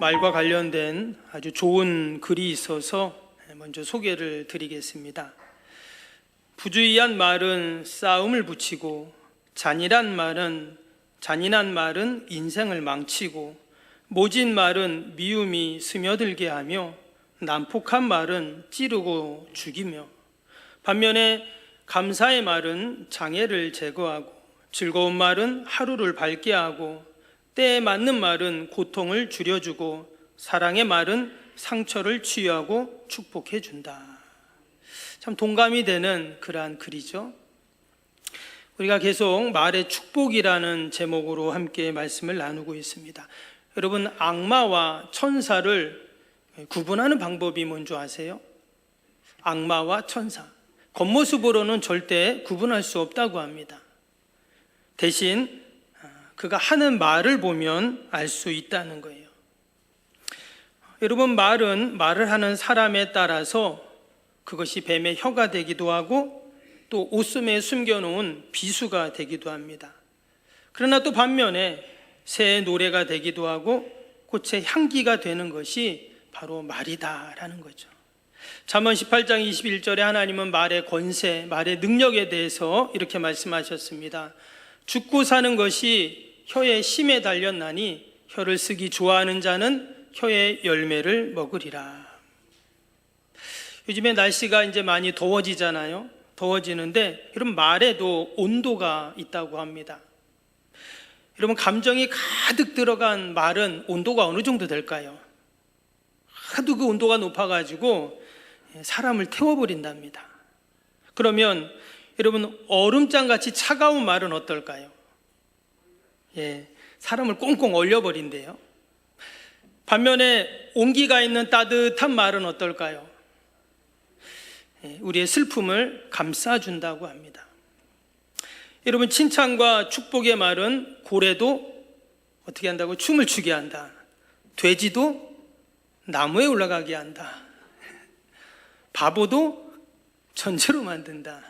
말과 관련된 아주 좋은 글이 있어서 먼저 소개를 드리겠습니다. 부주의한 말은 싸움을 붙이고 잔인한 말은 인생을 망치고 모진 말은 미움이 스며들게 하며 난폭한 말은 찌르고 죽이며 반면에 감사의 말은 장애를 제거하고 즐거운 말은 하루를 밝게 하고 때에 맞는 말은 고통을 줄여주고 사랑의 말은 상처를 치유하고 축복해 준다. 참 동감이 되는 그러한 글이죠. 우리가 계속 말의 축복이라는 제목으로 함께 말씀을 나누고 있습니다. 여러분, 악마와 천사를 구분하는 방법이 뭔지 아세요? 악마와 천사, 겉모습으로는 절대 구분할 수 없다고 합니다. 대신 그가 하는 말을 보면 알 수 있다는 거예요. 여러분, 말을 하는 사람에 따라서 그것이 뱀의 혀가 되기도 하고 또 옷숨에 숨겨놓은 비수가 되기도 합니다. 그러나 또 반면에 새의 노래가 되기도 하고 꽃의 향기가 되는 것이 바로 말이다라는 거죠. 잠언 18장 21절에 하나님은 말의 권세, 말의 능력에 대해서 이렇게 말씀하셨습니다. 죽고 사는 것이 혀의 심에 달렸나니 혀를 쓰기 좋아하는 자는 혀의 열매를 먹으리라. 요즘에 날씨가 이제 많이 더워지잖아요. 더워지는데 여러분, 말에도 온도가 있다고 합니다. 여러분, 감정이 가득 들어간 말은 온도가 어느 정도 될까요? 하도 그 온도가 높아가지고 사람을 태워버린답니다. 그러면 여러분, 얼음장같이 차가운 말은 어떨까요? 사람을 꽁꽁 얼려버린대요. 반면에 온기가 있는 따뜻한 말은 어떨까요? 우리의 슬픔을 감싸준다고 합니다. 여러분, 칭찬과 축복의 말은 고래도 어떻게 한다고? 춤을 추게 한다. 돼지도 나무에 올라가게 한다. 바보도 전체로 만든다.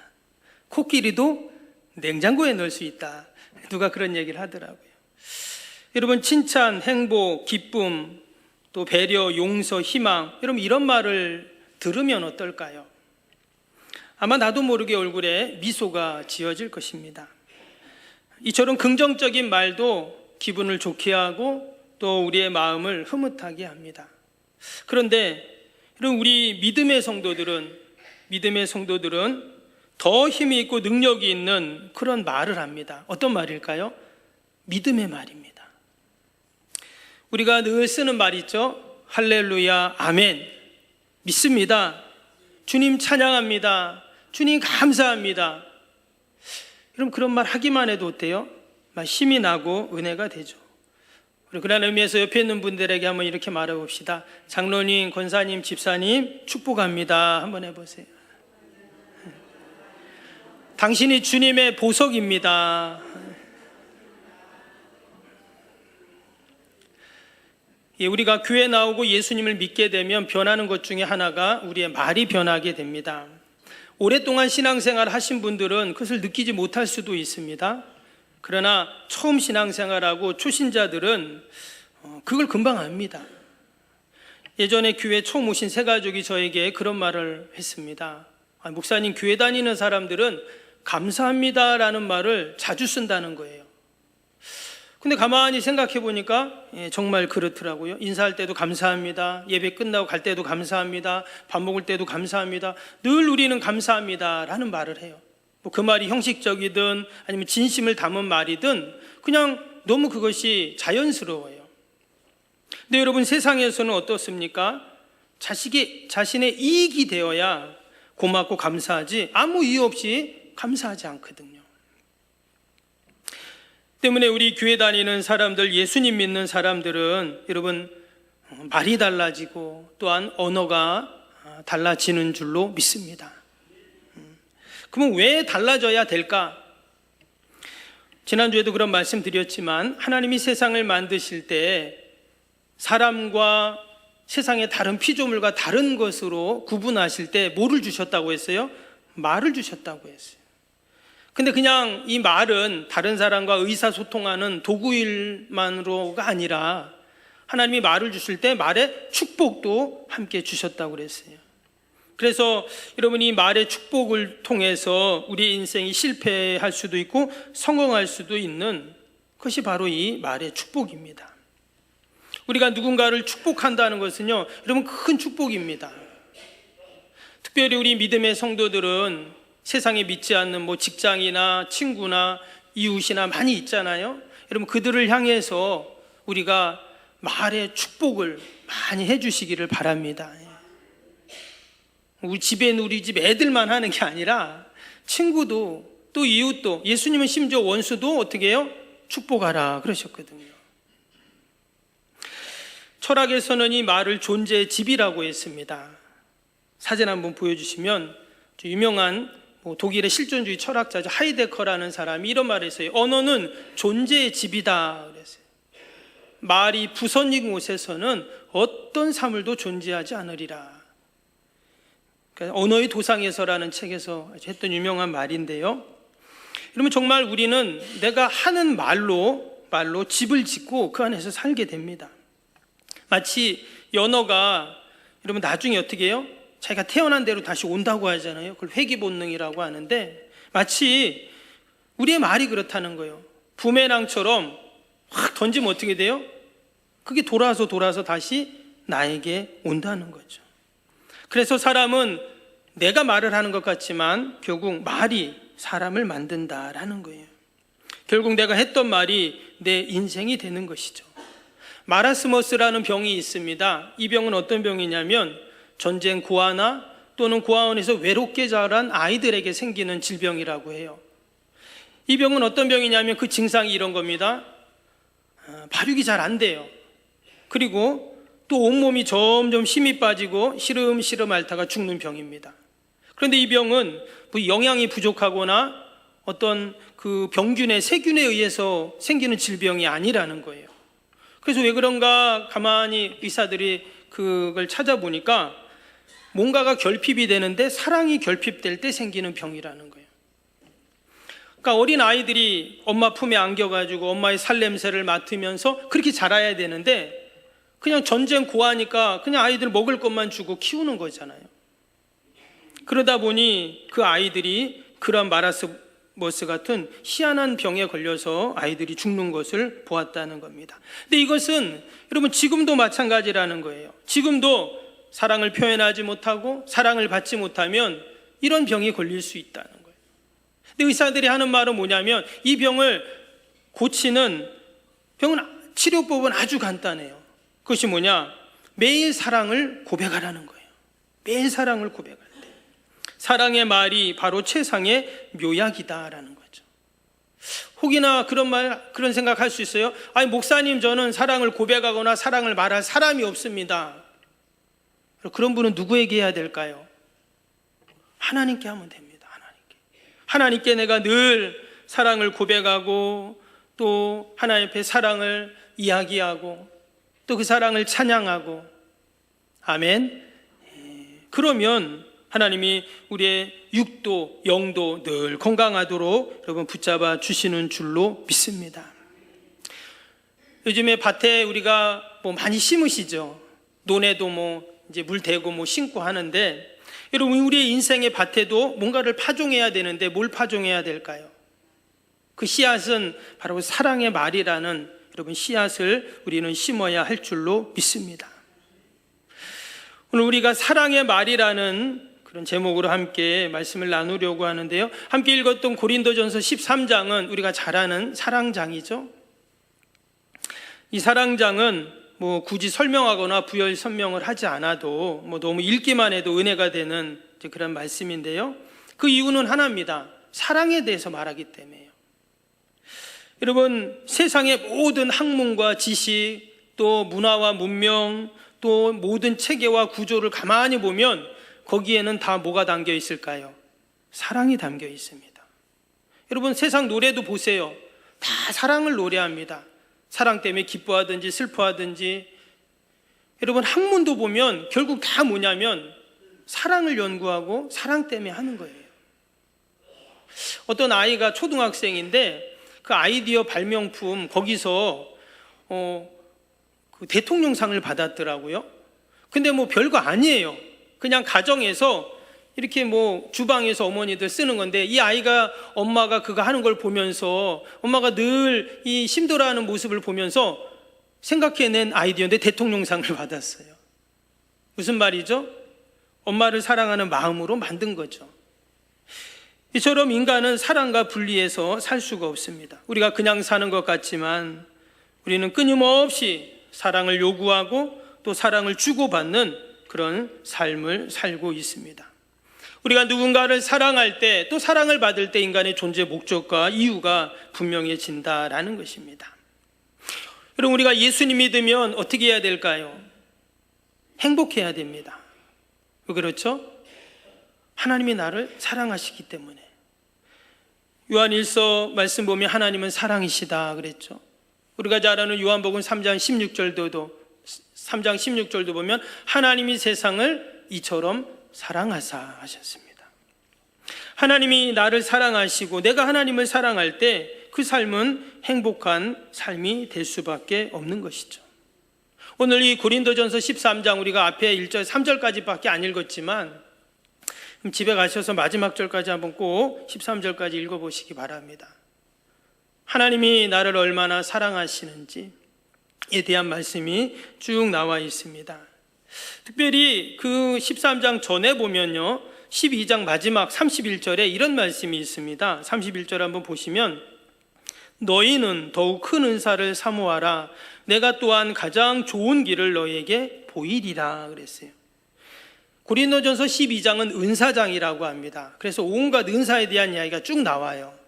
코끼리도 냉장고에 넣을 수 있다. 누가 그런 얘기를 하더라고요. 여러분, 칭찬, 행복, 기쁨, 또 배려, 용서, 희망, 여러분, 이런 말을 들으면 어떨까요? 아마 나도 모르게 얼굴에 미소가 지어질 것입니다. 이처럼 긍정적인 말도 기분을 좋게 하고 또 우리의 마음을 흐뭇하게 합니다. 그런데 여러분, 우리 믿음의 성도들은 더 힘이 있고 능력이 있는 그런 말을 합니다. 어떤 말일까요? 믿음의 말입니다. 우리가 늘 쓰는 말 있죠? 할렐루야, 아멘. 믿습니다. 주님 찬양합니다. 주님 감사합니다. 여러분, 그런 말 하기만 해도 어때요? 막 힘이 나고 은혜가 되죠. 그런 의미에서 옆에 있는 분들에게 한번 이렇게 말해봅시다. 장로님, 권사님, 집사님 축복합니다. 한번 해보세요. 당신이 주님의 보석입니다. 우리가 교회 나오고 예수님을 믿게 되면 변하는 것 중에 하나가 우리의 말이 변하게 됩니다. 오랫동안 신앙생활 하신 분들은 그것을 느끼지 못할 수도 있습니다. 그러나 처음 신앙생활하고 초신자들은 그걸 금방 압니다. 예전에 교회 처음 오신 새 가족이 저에게 그런 말을 했습니다. 목사님, 교회 다니는 사람들은 감사합니다라는 말을 자주 쓴다는 거예요. 근데 가만히 생각해 보니까 정말 그렇더라고요. 인사할 때도 감사합니다. 예배 끝나고 갈 때도 감사합니다. 밥 먹을 때도 감사합니다. 늘 우리는 감사합니다라는 말을 해요. 뭐 그 말이 형식적이든 아니면 진심을 담은 말이든 그냥 너무 그것이 자연스러워요. 근데 여러분, 세상에서는 어떻습니까? 자신의 이익이 되어야 고맙고 감사하지 아무 이유 없이 감사하지 않거든요. 때문에 우리 교회 다니는 사람들, 예수님 믿는 사람들은 여러분, 말이 달라지고 또한 언어가 달라지는 줄로 믿습니다. 그러면 왜 달라져야 될까? 지난주에도 그런 말씀 드렸지만 하나님이 세상을 만드실 때 사람과 세상의 다른 피조물과 다른 것으로 구분하실 때 뭐를 주셨다고 했어요? 말을 주셨다고 했어요. 근데 그냥 이 말은 다른 사람과 의사소통하는 도구일만으로가 아니라 하나님이 말을 주실 때 말에 축복도 함께 주셨다고 그랬어요. 그래서 여러분, 이 말의 축복을 통해서 우리의 인생이 실패할 수도 있고 성공할 수도 있는 것이 바로 이 말의 축복입니다. 우리가 누군가를 축복한다는 것은요, 여러분, 큰 축복입니다. 특별히 우리 믿음의 성도들은 세상에 믿지 않는 직장이나 친구나 이웃이나 많이 있잖아요. 여러분, 그들을 향해서 우리가 말의 축복을 많이 해주시기를 바랍니다. 우리 집 애들만 하는 게 아니라 친구도 또 이웃도, 예수님은 심지어 원수도 어떻게 해요? 축복하라 그러셨거든요. 철학에서는 이 말을 존재의 집이라고 했습니다. 사진 한번 보여주시면, 유명한 독일의 실존주의 철학자죠, 하이데커라는 사람이 이런 말을 했어요. 언어는 존재의 집이다 그랬어요. 말이 부서진 곳에서는 어떤 사물도 존재하지 않으리라. 그러니까 언어의 도상에서라는 책에서 했던 유명한 말인데요. 그러면 정말 우리는 내가 하는 말로 집을 짓고 그 안에서 살게 됩니다. 마치 연어가 여러분 나중에 어떻게 해요? 자기가 태어난 대로 다시 온다고 하잖아요. 그걸 회귀본능이라고 하는데, 마치 우리의 말이 그렇다는 거예요. 부메랑처럼 확 던지면 어떻게 돼요? 그게 돌아서 다시 나에게 온다는 거죠. 그래서 사람은 내가 말을 하는 것 같지만 결국 말이 사람을 만든다라는 거예요. 결국 내가 했던 말이 내 인생이 되는 것이죠. 마라스머스라는 병이 있습니다. 이 병은 어떤 병이냐면 전쟁 고아나 또는 고아원에서 외롭게 자란 아이들에게 생기는 질병이라고 해요. 이 병은 어떤 병이냐면 그 증상이 이런 겁니다. 발육이 잘 안 돼요. 그리고 또 온몸이 점점 힘이 빠지고 시름시름 앓다가 죽는 병입니다. 그런데 이 병은 영양이 부족하거나 어떤 그 병균의 세균에 의해서 생기는 질병이 아니라는 거예요. 그래서 왜 그런가 가만히 의사들이 그걸 찾아보니까 뭔가가 결핍이 되는데 사랑이 결핍될 때 생기는 병이라는 거예요. 그러니까 어린 아이들이 엄마 품에 안겨가지고 엄마의 살냄새를 맡으면서 그렇게 자라야 되는데 그냥 전쟁 고아니까 그냥 아이들 먹을 것만 주고 키우는 거잖아요. 그러다 보니 그 아이들이 그런 마라스머스 같은 희한한 병에 걸려서 아이들이 죽는 것을 보았다는 겁니다. 근데 이것은 여러분 지금도 마찬가지라는 거예요. 지금도 사랑을 표현하지 못하고 사랑을 받지 못하면 이런 병이 걸릴 수 있다는 거예요. 근데 의사들이 하는 말은 뭐냐면 이 병을 고치는 치료법은 아주 간단해요. 그것이 뭐냐? 매일 사랑을 고백하라는 거예요. 매일 사랑을 고백할 때 사랑의 말이 바로 최상의 묘약이다라는 거죠. 혹이나 그런 생각할 수 있어요. 아니 목사님, 저는 사랑을 고백하거나 사랑을 말할 사람이 없습니다. 그런 분은 누구에게 해야 될까요? 하나님께 하면 됩니다. 하나님께 내가 늘 사랑을 고백하고 또 하나님 앞에 사랑을 이야기하고 또 그 사랑을 찬양하고, 아멘. 그러면 하나님이 우리의 육도 영도 늘 건강하도록 여러분 붙잡아 주시는 줄로 믿습니다. 요즘에 밭에 우리가 많이 심으시죠. 논에도 이제 물 대고 심고 하는데, 여러분 우리의 인생의 밭에도 뭔가를 파종해야 되는데 뭘 파종해야 될까요? 그 씨앗은 바로 사랑의 말이라는 여러분 씨앗을 우리는 심어야 할 줄로 믿습니다. 오늘 우리가 사랑의 말이라는 그런 제목으로 함께 말씀을 나누려고 하는데요. 함께 읽었던 고린도전서 13장은 우리가 잘 아는 사랑장이죠. 이 사랑장은 굳이 설명하거나 부연 설명을 하지 않아도 너무 읽기만 해도 은혜가 되는 그런 말씀인데요. 그 이유는 하나입니다. 사랑에 대해서 말하기 때문에요. 여러분 세상의 모든 학문과 지식 또 문화와 문명 또 모든 체계와 구조를 가만히 보면 거기에는 다 뭐가 담겨 있을까요? 사랑이 담겨 있습니다. 여러분 세상 노래도 보세요. 다 사랑을 노래합니다. 사랑 때문에 기뻐하든지 슬퍼하든지. 여러분 학문도 보면 결국 다 뭐냐면 사랑을 연구하고 사랑 때문에 하는 거예요. 어떤 아이가 초등학생인데 그 아이디어 발명품 거기서 대통령상을 받았더라고요. 근데 뭐 별거 아니에요. 그냥 가정에서 이렇게 뭐 주방에서 어머니들 쓰는 건데, 이 아이가 엄마가 그거 하는 걸 보면서 엄마가 늘 이 힘들어하는 모습을 보면서 생각해낸 아이디어인데 대통령상을 받았어요. 무슨 말이죠? 엄마를 사랑하는 마음으로 만든 거죠. 이처럼 인간은 사랑과 분리해서 살 수가 없습니다. 우리가 그냥 사는 것 같지만 우리는 끊임없이 사랑을 요구하고 또 사랑을 주고받는 그런 삶을 살고 있습니다. 우리가 누군가를 사랑할 때, 또 사랑을 받을 때 인간의 존재 목적과 이유가 분명해진다라는 것입니다. 여러분, 우리가 예수님 믿으면 어떻게 해야 될까요? 행복해야 됩니다. 왜 그렇죠? 하나님이 나를 사랑하시기 때문에. 요한 1서 말씀 보면 하나님은 사랑이시다 그랬죠. 우리가 잘 아는 요한복음 3장 16절도 보면 하나님이 세상을 이처럼 사랑하사 하셨습니다. 하나님이 나를 사랑하시고 내가 하나님을 사랑할 때 그 삶은 행복한 삶이 될 수밖에 없는 것이죠. 오늘 이 고린도전서 13장 우리가 앞에 1절 3절까지밖에 안 읽었지만 집에 가셔서 마지막 절까지 한번 꼭 13절까지 읽어보시기 바랍니다. 하나님이 나를 얼마나 사랑하시는지에 대한 말씀이 쭉 나와 있습니다. 특별히 그 13장 전에 보면요, 12장 마지막 31절에 이런 말씀이 있습니다. 31절 한번 보시면 너희는 더욱 큰 은사를 사모하라. 내가 또한 가장 좋은 길을 너희에게 보이리라 그랬어요. 고린도전서 12장은 은사장이라고 합니다. 그래서 온갖 은사에 대한 이야기가 쭉 나와요.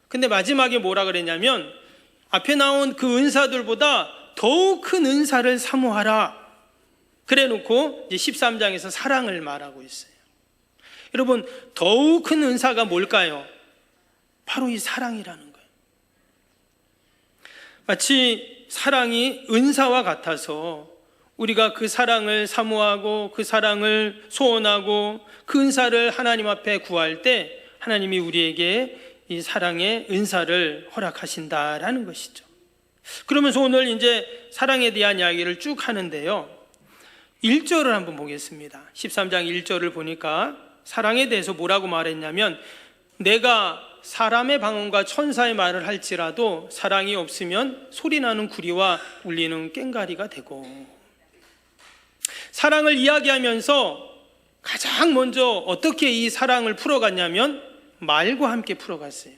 근데 마지막에 뭐라 그랬냐면 앞에 나온 그 은사들보다 더욱 큰 은사를 사모하라. 그래 놓고 이제 13장에서 사랑을 말하고 있어요. 여러분, 더욱 큰 은사가 뭘까요? 바로 이 사랑이라는 거예요. 마치 사랑이 은사와 같아서 우리가 그 사랑을 사모하고 그 사랑을 소원하고 그 은사를 하나님 앞에 구할 때 하나님이 우리에게 이 사랑의 은사를 허락하신다라는 것이죠. 그러면서 오늘 이제 사랑에 대한 이야기를 쭉 하는데요, 1절을 한번 보겠습니다. 13장 1절을 보니까 사랑에 대해서 뭐라고 말했냐면 내가 사람의 방언과 천사의 말을 할지라도 사랑이 없으면 소리나는 구리와 울리는 꽹과리가 되고, 사랑을 이야기하면서 가장 먼저 어떻게 이 사랑을 풀어갔냐면 말과 함께 풀어갔어요.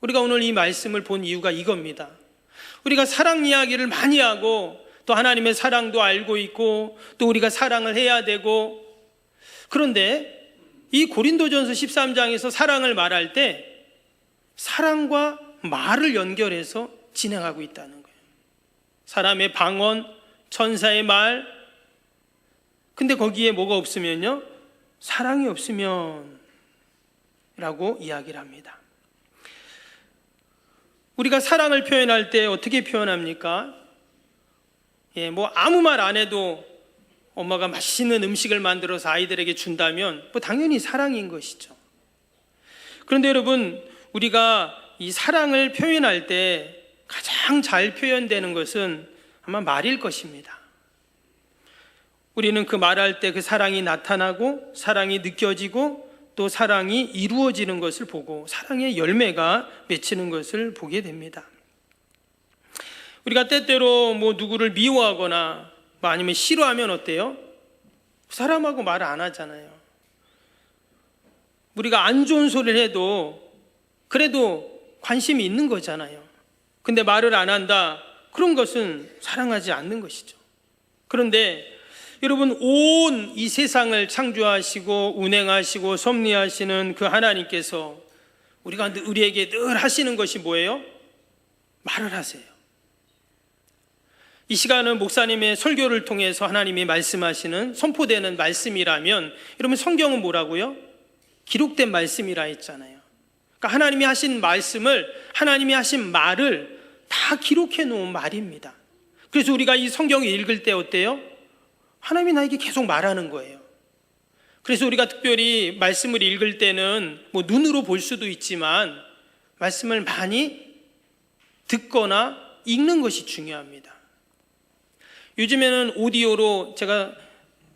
우리가 오늘 이 말씀을 본 이유가 이겁니다. 우리가 사랑 이야기를 많이 하고 또 하나님의 사랑도 알고 있고 또 우리가 사랑을 해야 되고, 그런데 이 고린도전서 13장에서 사랑을 말할 때 사랑과 말을 연결해서 진행하고 있다는 거예요. 사람의 방언, 천사의 말, 근데 거기에 뭐가 없으면요, 사랑이 없으면 라고 이야기를 합니다. 우리가 사랑을 표현할 때 어떻게 표현합니까? 뭐 아무 말 안 해도 엄마가 맛있는 음식을 만들어서 아이들에게 준다면 뭐 당연히 사랑인 것이죠. 그런데 여러분, 우리가 이 사랑을 표현할 때 가장 잘 표현되는 것은 아마 말일 것입니다. 우리는 그 말할 때 그 사랑이 나타나고 사랑이 느껴지고 또 사랑이 이루어지는 것을 보고 사랑의 열매가 맺히는 것을 보게 됩니다. 우리가 때때로 뭐 누구를 미워하거나 뭐 아니면 싫어하면 어때요? 그 사람하고 말을 안 하잖아요. 우리가 안 좋은 소리를 해도 그래도 관심이 있는 거잖아요. 근데 말을 안 한다, 그런 것은 사랑하지 않는 것이죠. 그런데 여러분, 온 이 세상을 창조하시고 운행하시고 섭리하시는 그 하나님께서 우리에게 늘 하시는 것이 뭐예요? 말을 하세요. 이 시간은 목사님의 설교를 통해서 하나님이 말씀하시는 선포되는 말씀이라면, 여러분 성경은 뭐라고요? 기록된 말씀이라 했잖아요. 그러니까 하나님이 하신 말씀을, 하나님이 하신 말을 다 기록해 놓은 말입니다. 그래서 우리가 이 성경을 읽을 때 어때요? 하나님이 나에게 계속 말하는 거예요. 그래서 우리가 특별히 말씀을 읽을 때는 뭐 눈으로 볼 수도 있지만 말씀을 많이 듣거나 읽는 것이 중요합니다. 요즘에는 오디오로 제가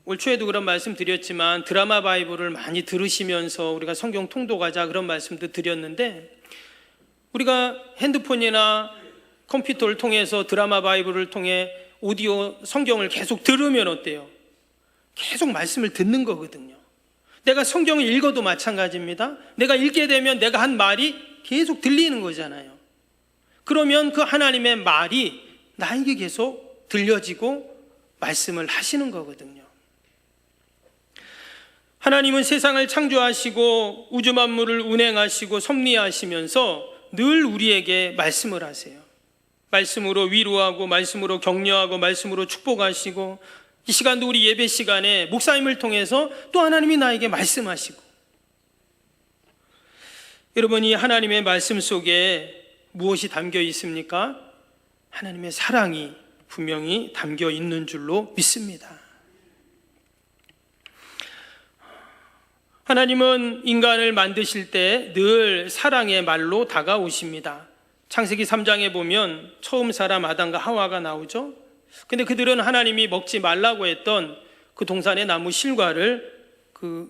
올 초에도 그런 말씀 드렸지만 드라마 바이블을 많이 들으시면서 우리가 성경 통독하자 그런 말씀도 드렸는데, 우리가 핸드폰이나 컴퓨터를 통해서 드라마 바이블을 통해 오디오 성경을 계속 들으면 어때요? 계속 말씀을 듣는 거거든요. 내가 성경을 읽어도 마찬가지입니다. 내가 읽게 되면 내가 한 말이 계속 들리는 거잖아요. 그러면 그 하나님의 말이 나에게 계속 들려지고 말씀을 하시는 거거든요. 하나님은 세상을 창조하시고 우주 만물을 운행하시고 섭리하시면서 늘 우리에게 말씀을 하세요. 말씀으로 위로하고 말씀으로 격려하고 말씀으로 축복하시고, 이 시간도 우리 예배 시간에 목사님을 통해서 또 하나님이 나에게 말씀하시고, 여러분, 이 하나님의 말씀 속에 무엇이 담겨 있습니까? 하나님의 사랑이 분명히 담겨 있는 줄로 믿습니다. 하나님은 인간을 만드실 때 늘 사랑의 말로 다가오십니다. 창세기 3장에 보면 처음 사람 아담과 하와가 나오죠. 근데 그들은 하나님이 먹지 말라고 했던 그 동산의 나무 실과를, 그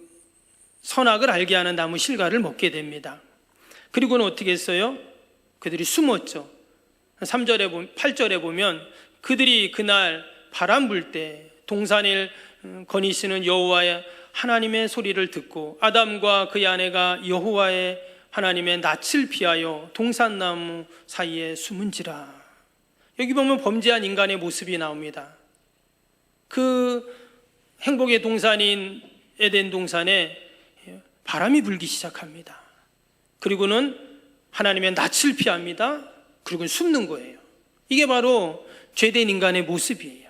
선악을 알게 하는 나무 실과를 먹게 됩니다. 그리고는 어떻게 했어요? 그들이 숨었죠. 8절에 보면 그들이 그날 바람 불 때 동산을 거니시는 여호와의 하나님의 소리를 듣고 아담과 그의 아내가 여호와의 하나님의 낯을 피하여 동산나무 사이에 숨은지라. 여기 보면 범죄한 인간의 모습이 나옵니다. 그 행복의 동산인 에덴 동산에 바람이 불기 시작합니다. 그리고는 하나님의 낯을 피합니다. 그리고 숨는 거예요. 이게 바로 죄된 인간의 모습이에요.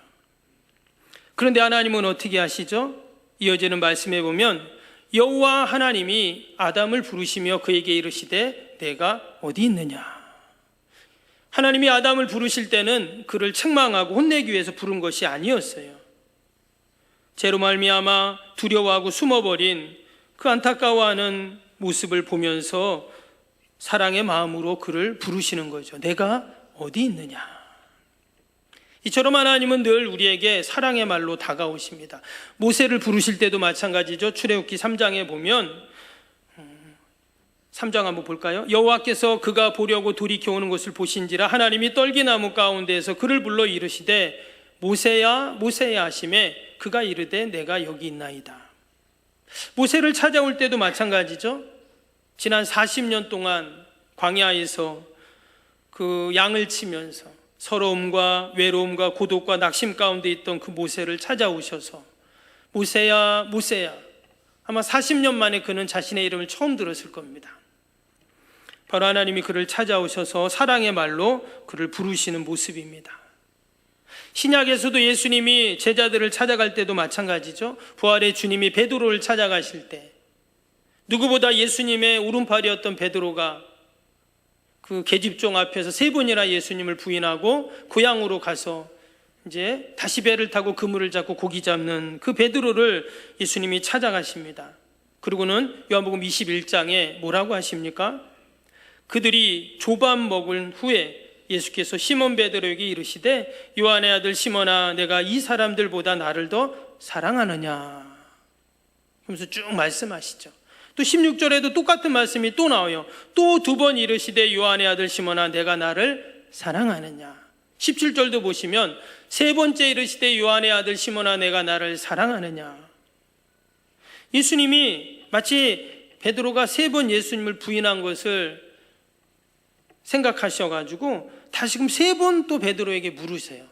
그런데 하나님은 어떻게 하시죠? 이어지는 말씀에 보면 여호와 하나님이 아담을 부르시며 그에게 이르시되 내가 어디 있느냐. 하나님이 아담을 부르실 때는 그를 책망하고 혼내기 위해서 부른 것이 아니었어요. 죄로 말미암아 두려워하고 숨어버린 그 안타까워하는 모습을 보면서 사랑의 마음으로 그를 부르시는 거죠. 내가 어디 있느냐. 이처럼 하나님은 늘 우리에게 사랑의 말로 다가오십니다. 모세를 부르실 때도 마찬가지죠. 출애굽기 3장에 보면 3장 한번 볼까요? 여호와께서 그가 보려고 돌이켜 오는 것을 보신지라 하나님이 떨기나무 가운데에서 그를 불러 이르시되 모세야 모세야 하시매 그가 이르되 내가 여기 있나이다. 모세를 찾아올 때도 마찬가지죠. 지난 40년 동안 광야에서 그 양을 치면서 서러움과 외로움과 고독과 낙심 가운데 있던 그 모세를 찾아오셔서 모세야 모세야, 아마 40년 만에 그는 자신의 이름을 처음 들었을 겁니다. 바로 하나님이 그를 찾아오셔서 사랑의 말로 그를 부르시는 모습입니다. 신약에서도 예수님이 제자들을 찾아갈 때도 마찬가지죠. 부활의 주님이 베드로를 찾아가실 때 누구보다 예수님의 오른팔이었던 베드로가 그 계집종 앞에서 3번이나 예수님을 부인하고 고향으로 가서 이제 다시 배를 타고 그물을 잡고 고기 잡는 그 베드로를 예수님이 찾아가십니다. 그리고는 요한복음 21장에 뭐라고 하십니까? 그들이 조반 먹은 후에 예수께서 시몬 베드로에게 이르시되 요한의 아들 시몬아 내가 이 사람들보다 나를 더 사랑하느냐 그러면서 쭉 말씀하시죠. 또 16절에도 똑같은 말씀이 또 나와요. 또 2번 이르시되 요한의 아들 시몬아 내가 나를 사랑하느냐. 17절도 보시면 3번째 이르시되 요한의 아들 시몬아 내가 나를 사랑하느냐. 예수님이 마치 베드로가 3번 예수님을 부인한 것을 생각하셔가지고 다시금 3번 또 베드로에게 물으세요.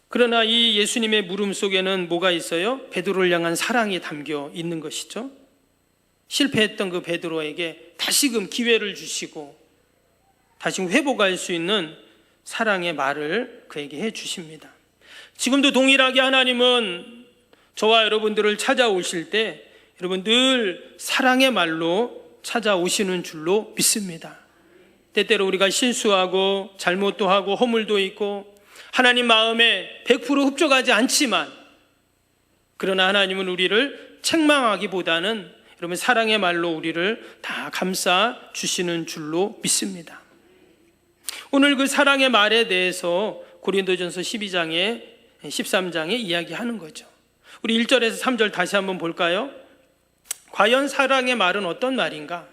그러나 이 예수님의 물음 속에는 뭐가 있어요? 베드로를 향한 사랑이 담겨 있는 것이죠. 실패했던 그 베드로에게 다시금 기회를 주시고 다시 회복할 수 있는 사랑의 말을 그에게 해 주십니다. 지금도 동일하게 하나님은 저와 여러분들을 찾아오실 때 여러분 늘 사랑의 말로 찾아오시는 줄로 믿습니다. 때때로 우리가 실수하고 잘못도 하고 허물도 있고 하나님 마음에 100% 흡족하지 않지만 그러나 하나님은 우리를 책망하기보다는 여러분 사랑의 말로 우리를 다 감싸 주시는 줄로 믿습니다. 오늘 그 사랑의 말에 대해서 고린도전서 12장에 13장에 이야기하는 거죠. 우리 1절에서 3절 다시 한번 볼까요? 과연 사랑의 말은 어떤 말인가?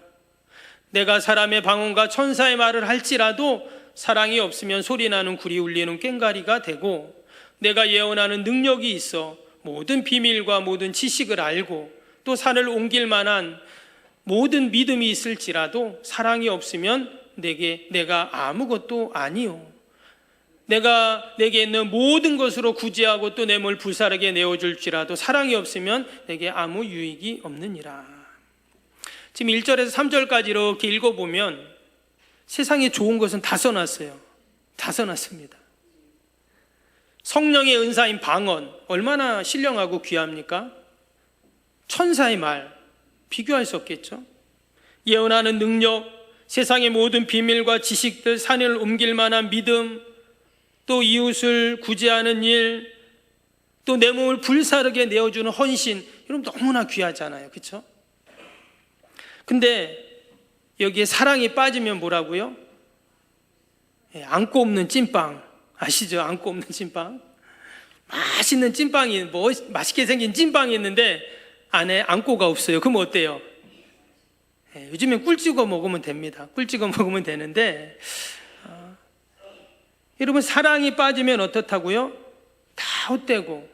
내가 사람의 방언과 천사의 말을 할지라도 사랑이 없으면 소리나는 구리 울리는 꽹과리가 되고, 내가 예언하는 능력이 있어 모든 비밀과 모든 지식을 알고 또 산을 옮길 만한 모든 믿음이 있을지라도 사랑이 없으면 내가 아무것도 아니요. 내게 있는 모든 것으로 구제하고 또 내 몸을 불사르게 내어줄지라도 사랑이 없으면 내게 아무 유익이 없느니라. 지금 1절에서 3절까지 이렇게 읽어보면 세상에 좋은 것은 다 써놨어요. 다 써놨습니다. 성령의 은사인 방언, 얼마나 신령하고 귀합니까? 천사의 말, 비교할 수 없겠죠. 예언하는 능력, 세상의 모든 비밀과 지식들, 산을 옮길 만한 믿음, 또 이웃을 구제하는 일, 또 내 몸을 불사르게 내어주는 헌신, 이런 너무나 귀하잖아요. 그렇죠? 근데 여기에 사랑이 빠지면 뭐라고요? 안고 없는 찐빵, 아시죠? 안고 없는 찐빵. 맛있는 찐빵이, 맛있게 생긴 찐빵이 있는데 안에 안고가 없어요. 그럼 어때요? 요즘엔 꿀 찍어 먹으면 됩니다. 꿀 찍어 먹으면 되는데, 여러분, 사랑이 빠지면 어떻다고요? 다 헛되고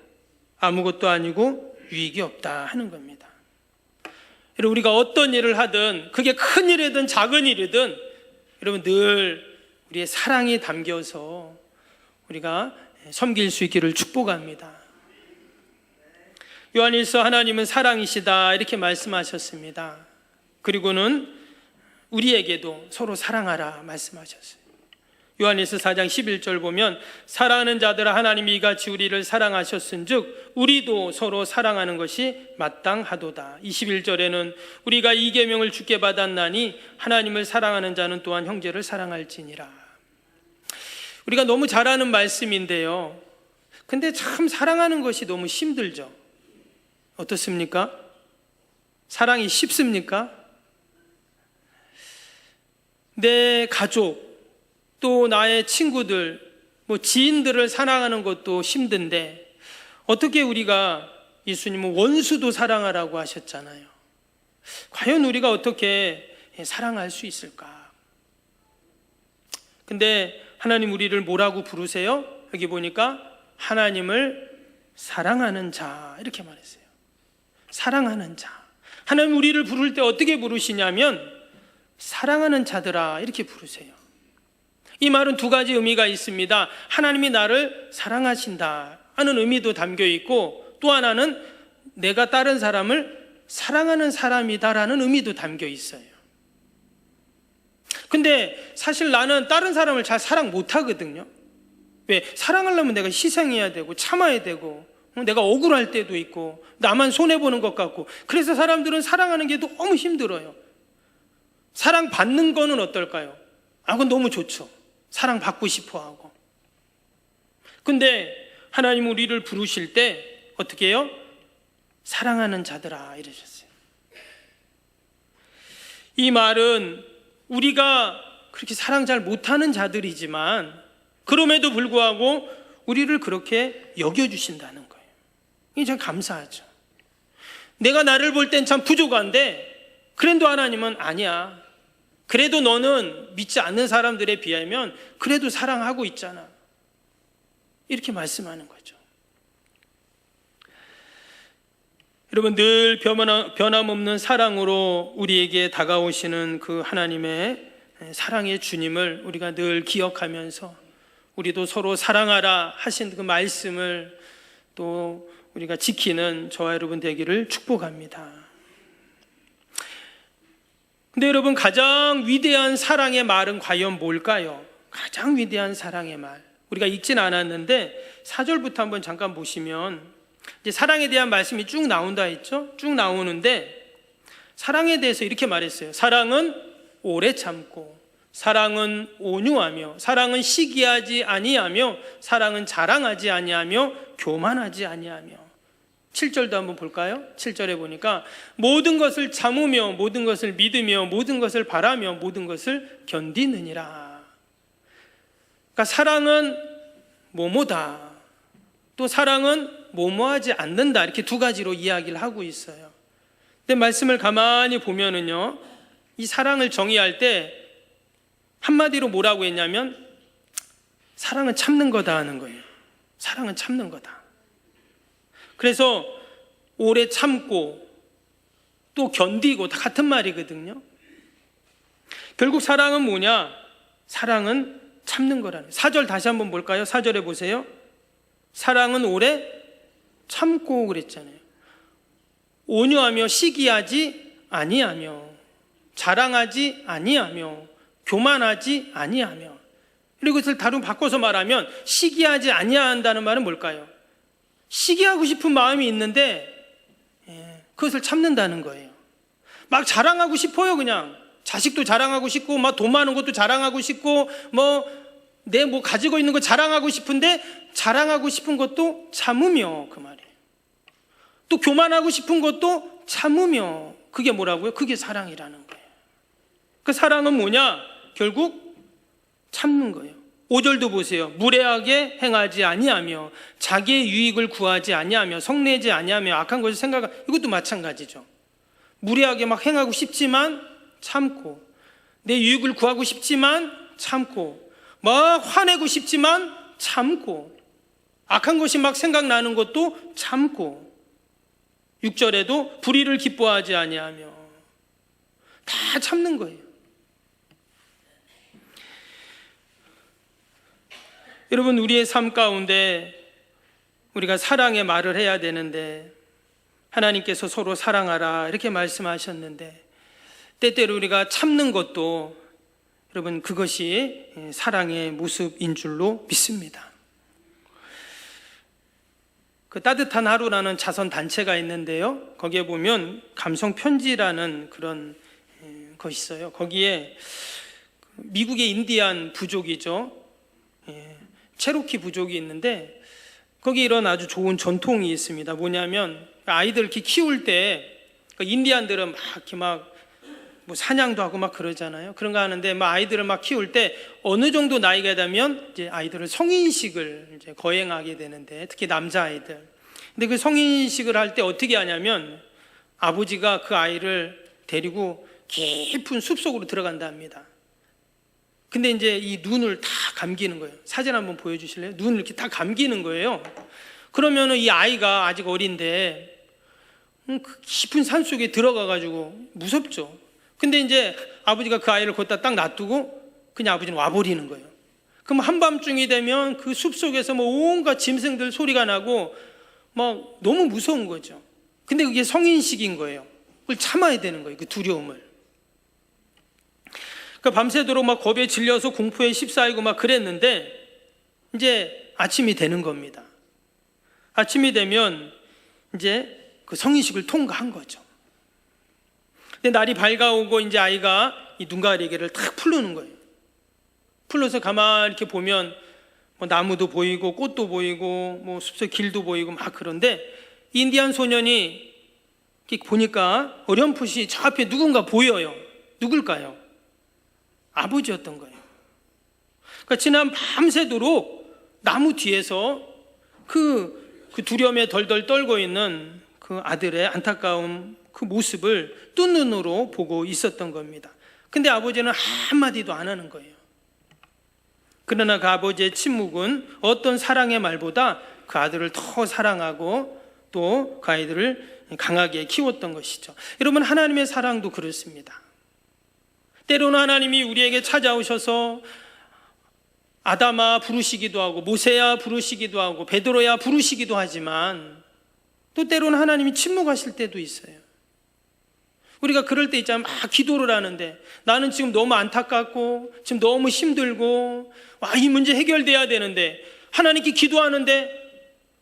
아무것도 아니고 유익이 없다 하는 겁니다. 여러분, 우리가 어떤 일을 하든, 그게 큰 일이든 작은 일이든, 여러분 늘 우리의 사랑이 담겨서 우리가 섬길 수 있기를 축복합니다. 요한일서 하나님은 사랑이시다 이렇게 말씀하셨습니다. 그리고는 우리에게도 서로 사랑하라 말씀하셨어요. 요한일서 4장 11절 보면 사랑하는 자들아 하나님이 이같이 우리를 사랑하셨은즉 우리도 서로 사랑하는 것이 마땅하도다. 21절에는 우리가 이 계명을 주께 받았나니 하나님을 사랑하는 자는 또한 형제를 사랑할지니라. 우리가 너무 잘 아는 말씀인데요, 근데 참 사랑하는 것이 너무 힘들죠. 어떻습니까? 사랑이 쉽습니까? 내 가족, 또 나의 친구들, 지인들을 사랑하는 것도 힘든데 어떻게 우리가, 예수님은 원수도 사랑하라고 하셨잖아요. 과연 우리가 어떻게 사랑할 수 있을까? 근데 하나님 우리를 뭐라고 부르세요? 여기 보니까 하나님을 사랑하는 자 이렇게 말했어요. 사랑하는 자. 하나님 우리를 부를 때 어떻게 부르시냐면 사랑하는 자들아 이렇게 부르세요. 이 말은 두 가지 의미가 있습니다. 하나님이 나를 사랑하신다 하는 의미도 담겨 있고, 또 하나는 내가 다른 사람을 사랑하는 사람이다라는 의미도 담겨 있어요. 근데 사실 나는 다른 사람을 잘 사랑 못하거든요. 왜? 사랑하려면 내가 희생해야 되고 참아야 되고, 내가 억울할 때도 있고 나만 손해보는 것 같고, 그래서 사람들은 사랑하는 게 너무 힘들어요. 사랑받는 거는 어떨까요? 그건 너무 좋죠. 사랑받고 싶어 하고. 근데 하나님 우리를 부르실 때 어떻게 해요? 사랑하는 자들아 이러셨어요. 이 말은 우리가 그렇게 사랑 잘 못하는 자들이지만 그럼에도 불구하고 우리를 그렇게 여겨주신다는 거예요. 이게 참 감사하죠. 내가 나를 볼 땐 참 부족한데 그래도 하나님은 아니야, 그래도 너는 믿지 않는 사람들에 비하면 그래도 사랑하고 있잖아, 이렇게 말씀하는 거죠. 여러분, 늘 변함없는 사랑으로 우리에게 다가오시는 그 하나님의 사랑의 주님을 우리가 늘 기억하면서 우리도 서로 사랑하라 하신 그 말씀을 또 우리가 지키는 저와 여러분 되기를 축복합니다. 근데 여러분, 가장 위대한 사랑의 말은 과연 뭘까요? 가장 위대한 사랑의 말, 우리가 읽진 않았는데 4절부터 한번 잠깐 보시면 이제 사랑에 대한 말씀이 쭉 나온다 했죠? 쭉 나오는데 사랑에 대해서 이렇게 말했어요. 사랑은 오래 참고, 사랑은 온유하며, 사랑은 시기하지 아니하며, 사랑은 자랑하지 아니하며, 교만하지 아니하며. 7절도 한번 볼까요? 7절에 보니까 모든 것을 참으며, 모든 것을 믿으며, 모든 것을 바라며, 모든 것을 견디느니라. 그러니까 사랑은 뭐뭐다. 또 사랑은 뭐뭐하지 않는다. 이렇게 두 가지로 이야기를 하고 있어요. 근데 말씀을 가만히 보면은요, 이 사랑을 정의할 때 한마디로 뭐라고 했냐면 사랑은 참는 거다 하는 거예요. 사랑은 참는 거다. 그래서 오래 참고 또 견디고 다 같은 말이거든요. 결국 사랑은 뭐냐? 사랑은 참는 거라는. 4절 다시 한번 볼까요? 4절에 보세요. 사랑은 오래 참고 그랬잖아요. 온유하며 시기하지 아니하며 자랑하지 아니하며 교만하지 아니하며. 이것을 다른 바꿔서 말하면 시기하지 아니한다는 말은 뭘까요? 시기하고 싶은 마음이 있는데 그것을 참는다는 거예요. 막 자랑하고 싶어요. 그냥 자식도 자랑하고 싶고 막 돈 많은 것도 자랑하고 싶고 내 가지고 있는 거 자랑하고 싶은데 자랑하고 싶은 것도 참으며, 그 말이에요. 또 교만하고 싶은 것도 참으며. 그게 뭐라고요? 그게 사랑이라는 거예요. 그 사랑은 뭐냐? 결국 참는 거예요. 5절도 보세요. 무례하게 행하지 아니하며 자기의 유익을 구하지 아니하며 성내지 아니하며 악한 것을 생각하. 이것도 마찬가지죠. 무례하게 막 행하고 싶지만 참고, 내 유익을 구하고 싶지만 참고, 막 화내고 싶지만 참고, 악한 것이 막 생각나는 것도 참고. 6절에도 불의를 기뻐하지 아니하며. 다 참는 거예요. 여러분, 우리의 삶 가운데 우리가 사랑의 말을 해야 되는데 하나님께서 서로 사랑하라 이렇게 말씀하셨는데 때때로 우리가 참는 것도 여러분 그것이 사랑의 모습인 줄로 믿습니다. 그 따뜻한 하루라는 자선 단체가 있는데요, 거기에 보면 감성 편지라는 그런 것이 있어요. 거기에 미국의 인디안 부족이죠, 체로키 부족이 있는데 거기 이런 아주 좋은 전통이 있습니다. 뭐냐면 아이들 이렇게 키울 때 인디안들은 막 이렇게 뭐 사냥도 하고 막 그러잖아요. 그런 거 하는데 아이들을 막 키울 때 어느 정도 나이가 되면 이제 아이들을 성인식을 이제 거행하게 되는데, 특히 남자 아이들. 근데 그 성인식을 할 때 어떻게 하냐면 아버지가 그 아이를 데리고 깊은 숲속으로 들어간답니다. 근데 이제 이 눈을 다 감기는 거예요. 사진 한번 보여주실래요? 눈을 이렇게 다 감기는 거예요. 그러면은 이 아이가 아직 어린데 그 깊은 산 속에 들어가가지고 무섭죠. 근데 이제 아버지가 그 아이를 거기다 딱 놔두고 그냥 아버지는 와버리는 거예요. 그럼 한밤중이 되면 그 숲속에서 온갖 짐승들 소리가 나고 막 너무 무서운 거죠. 근데 그게 성인식인 거예요. 그걸 참아야 되는 거예요, 그 두려움을. 그러니까 밤새도록 막 겁에 질려서 공포에 휩싸이고 막 그랬는데 이제 아침이 되는 겁니다. 아침이 되면 이제 그 성인식을 통과한 거죠. 근데 날이 밝아오고 이제 아이가 이 눈가리개를 탁 풀르는 거예요. 풀러서 가만히 이렇게 보면 나무도 보이고 꽃도 보이고 숲속 길도 보이고 막 그런데 인디안 소년이 이렇게 보니까 어렴풋이 저 앞에 누군가 보여요. 누굴까요? 아버지였던 거예요. 그러니까 지난 밤새도록 나무 뒤에서 그 두려움에 덜덜 떨고 있는 그 아들의 안타까운 그 모습을 뜬 눈으로 보고 있었던 겁니다. 근데 아버지는 한마디도 안 하는 거예요. 그러나 그 아버지의 침묵은 어떤 사랑의 말보다 그 아들을 더 사랑하고 또 그 아이들을 강하게 키웠던 것이죠. 여러분, 하나님의 사랑도 그렇습니다. 때로는 하나님이 우리에게 찾아오셔서 아담아 부르시기도 하고 모세야 부르시기도 하고 베드로야 부르시기도 하지만 또 때로는 하나님이 침묵하실 때도 있어요. 우리가 그럴 때 있잖아요. 막 기도를 하는데 나는 지금 너무 안타깝고 지금 너무 힘들고 이 문제 해결돼야 되는데 하나님께 기도하는데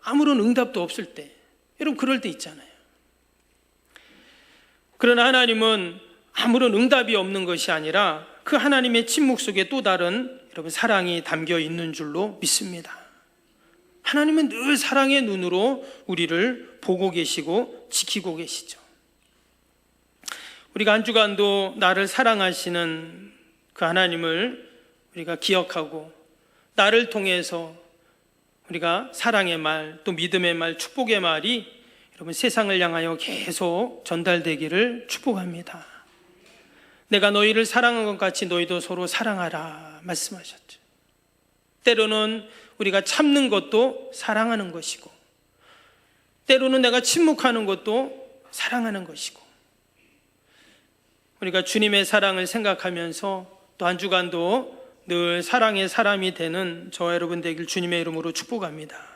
아무런 응답도 없을 때, 여러분 그럴 때 있잖아요. 그러나 하나님은 아무런 응답이 없는 것이 아니라 그 하나님의 침묵 속에 또 다른 여러분 사랑이 담겨 있는 줄로 믿습니다. 하나님은 늘 사랑의 눈으로 우리를 보고 계시고 지키고 계시죠. 우리가 한 주간도 나를 사랑하시는 그 하나님을 우리가 기억하고 나를 통해서 우리가 사랑의 말, 또 믿음의 말, 축복의 말이 여러분 세상을 향하여 계속 전달되기를 축복합니다. 내가 너희를 사랑한 것 같이 너희도 서로 사랑하라 말씀하셨죠. 때로는 우리가 참는 것도 사랑하는 것이고, 때로는 내가 침묵하는 것도 사랑하는 것이고, 우리가 주님의 사랑을 생각하면서 또 한 주간도 늘 사랑의 사람이 되는 저와 여러분 되길 주님의 이름으로 축복합니다.